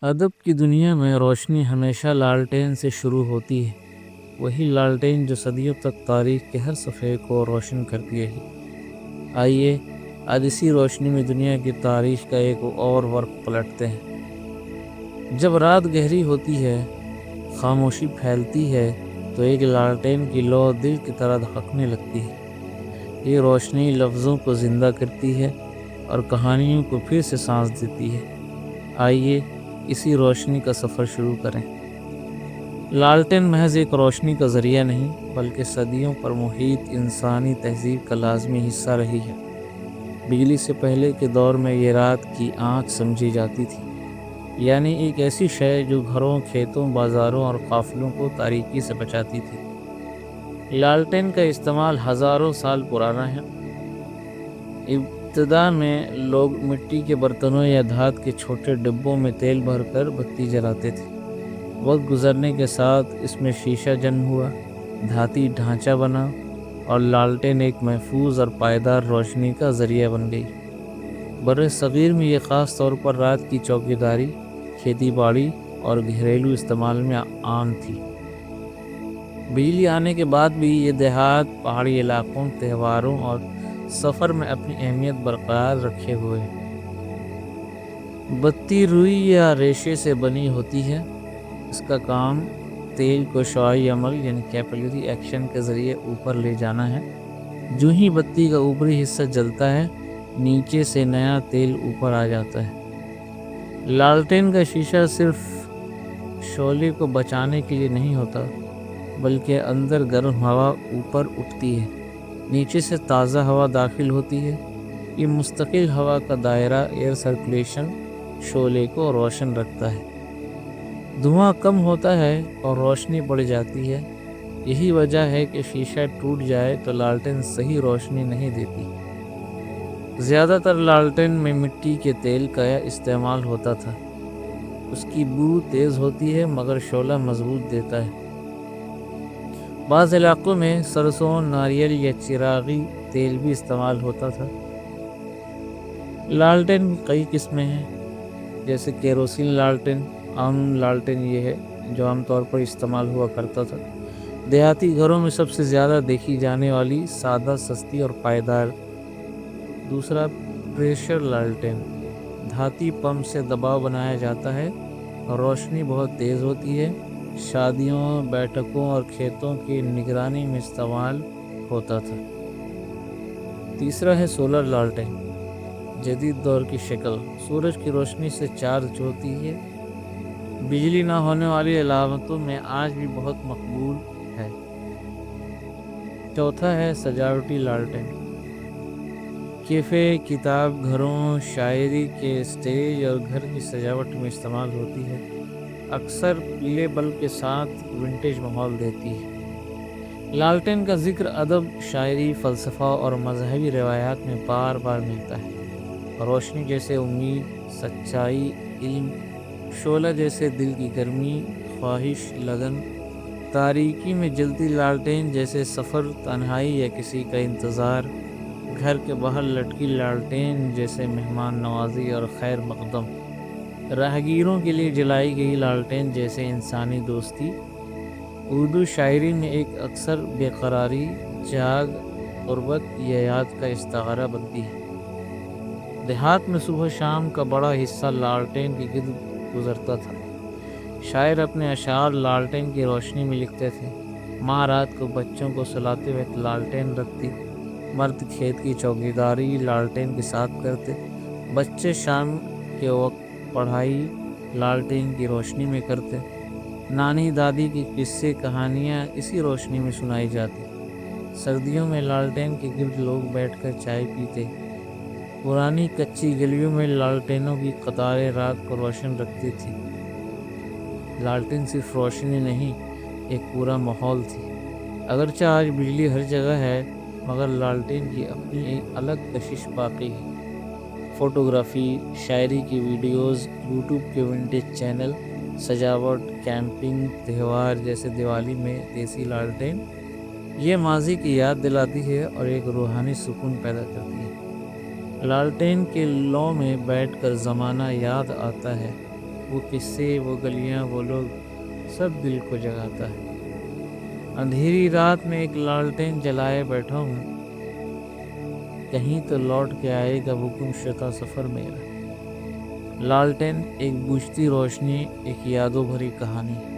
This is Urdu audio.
ادب کی دنیا میں روشنی ہمیشہ لالٹین سے شروع ہوتی ہے، وہی لالٹین جو صدیوں تک تاریخ کے ہر صفحے کو روشن کرتی رہی۔ آئیے آج اسی روشنی میں دنیا کی تاریخ کا ایک اور ورق پلٹتے ہیں۔ جب رات گہری ہوتی ہے، خاموشی پھیلتی ہے، تو ایک لالٹین کی لو دل کی طرح دھڑکنے لگتی ہے۔ یہ روشنی لفظوں کو زندہ کرتی ہے اور کہانیوں کو پھر سے سانس دیتی ہے۔ آئیے اسی روشنی کا سفر شروع کریں۔ لالٹین محض ایک روشنی کا ذریعہ نہیں، بلکہ صدیوں پر محیط انسانی تہذیب کا لازمی حصہ رہی ہے۔ بجلی سے پہلے کے دور میں یہ رات کی آنکھ سمجھی جاتی تھی، یعنی ایک ایسی شے جو گھروں، کھیتوں، بازاروں اور قافلوں کو تاریکی سے بچاتی تھی۔ لالٹین کا استعمال ہزاروں سال پرانا ہے۔ ابتدا میں لوگ مٹی کے برتنوں یا دھات کے چھوٹے ڈبوں میں تیل بھر کر بتی جلاتے تھے۔ وقت گزرنے کے ساتھ اس میں شیشہ جنم ہوا، دھاتی ڈھانچہ بنا، اور لالٹین ایک محفوظ اور پائیدار روشنی کا ذریعہ بن گئی۔ بر صغیر میں یہ خاص طور پر رات کی چوکیداری، کھیتی باڑی اور گھریلو استعمال میں عام تھی۔ بجلی آنے کے بعد بھی یہ دیہات، پہاڑی علاقوں، تہواروں اور سفر میں اپنی اہمیت برقرار رکھے ہوئے ہیں۔ بتی روئی یا ریشے سے بنی ہوتی ہے۔ اس کا کام تیل کو شعاعی عمل یعنی کیپلری ایکشن کے ذریعے اوپر لے جانا ہے۔ جو ہی بتی کا اوپری حصہ جلتا ہے، نیچے سے نیا تیل اوپر آ جاتا ہے۔ لالٹین کا شیشہ صرف شعلے کو بچانے کے لیے نہیں ہوتا، بلکہ اندر گرم ہوا اوپر اٹھتی ہے، نیچے سے تازہ ہوا داخل ہوتی ہے۔ یہ مستقل ہوا کا دائرہ، ایئر سرکولیشن، شعلے کو روشن رکھتا ہے۔ دھواں کم ہوتا ہے اور روشنی بڑھ جاتی ہے۔ یہی وجہ ہے کہ شیشہ ٹوٹ جائے تو لالٹین صحیح روشنی نہیں دیتی۔ زیادہ تر لالٹین میں مٹی کے تیل کا استعمال ہوتا تھا۔ اس کی بو تیز ہوتی ہے مگر شعلہ مضبوط دیتا ہے۔ بعض علاقوں میں سرسوں، ناریل یا چراغی تیل بھی استعمال ہوتا تھا۔ لالٹین کی کئی قسمیں ہیں، جیسے کیروسین لالٹین۔ عام لالٹین یہ ہے جو عام طور پر استعمال ہوا کرتا تھا۔ دیہاتی گھروں میں سب سے زیادہ دیکھی جانے والی، سادہ، سستی اور پائیدار۔ دوسرا پریشر لالٹین، دھاتی پمپ سے دباؤ بنایا جاتا ہے، روشنی بہت تیز ہوتی ہے، شادیوں، بیٹھکوں اور کھیتوں کی نگرانی میں استعمال ہوتا تھا۔ تیسرا ہے سولر لالٹین، جدید دور کی شکل، سورج کی روشنی سے چارج ہوتی ہے، بجلی نہ ہونے والی علامتوں میں آج بھی بہت مقبول ہے۔ چوتھا ہے سجاوٹی لالٹین، کیفے، کتاب گھروں، شاعری کے اسٹیج اور گھر کی سجاوٹ میں استعمال ہوتی ہے۔ اکثر پیلے بلب کے ساتھ ونٹیج ماحول دیتی ہے۔ لالٹین کا ذکر ادب، شاعری، فلسفہ اور مذہبی روایات میں بار بار ملتا ہے۔ روشنی جیسے امید، سچائی، علم، شعلہ جیسے دل کی گرمی، خواہش، لگن، تاریکی میں جلتی لالٹین جیسے سفر، تنہائی یا کسی کا انتظار، گھر کے باہر لٹکی لالٹین جیسے مہمان نوازی اور خیر مقدم، راہگیروں کے لیے جلائی گئی لالٹین جیسے انسانی دوستی۔ اردو شاعری میں ایک اکثر بے قراری، جاگ، غربت یا یاد کا استعارہ بنتی ہے۔ دیہات میں صبح شام کا بڑا حصہ لالٹین کے گرد گزرتا تھا۔ شاعر اپنے اشعار لالٹین کی روشنی میں لکھتے تھے۔ ماں رات کو بچوں کو سلاتے وقت لالٹین رکھتی، مرد کھیت کی چوکیداری لالٹین کے ساتھ کرتے، بچے شام کے وقت پڑھائی لالٹین کی روشنی میں کرتے، نانی دادی کی قصے کہانیاں اسی روشنی میں سنائی جاتی۔ سردیوں میں لالٹین کے گرد لوگ بیٹھ کر چائے پیتے۔ پرانی کچی گلیوں میں لالٹینوں کی قطاریں رات کو روشن رکھتی تھی۔ لالٹین صرف روشنی نہیں، ایک پورا ماحول تھی۔ اگرچہ آج بجلی ہر جگہ ہے، مگر لالٹین کی اپنی ایک الگ کشش باقی ہے۔ فوٹوگرافی، شاعری کی ویڈیوز، یوٹیوب کے ونٹیج چینل، سجاوٹ، کیمپنگ، تہوار جیسے دیوالی میں دیسی لالٹین، یہ ماضی کی یاد دلاتی ہے اور ایک روحانی سکون پیدا کرتی ہے۔ لالٹین کے لو میں بیٹھ کر زمانہ یاد آتا ہے، وہ قصے، وہ گلیاں، وہ لوگ، سب دل کو جگاتا ہے۔ اندھیری رات میں ایک لالٹین جلائے بیٹھا ہوں، کہیں تو لوٹ کے آئے گا وہ گمشدہ سفر میرا۔ لالٹین ایک بجھتی روشنی، ایک یادوں بھری کہانی۔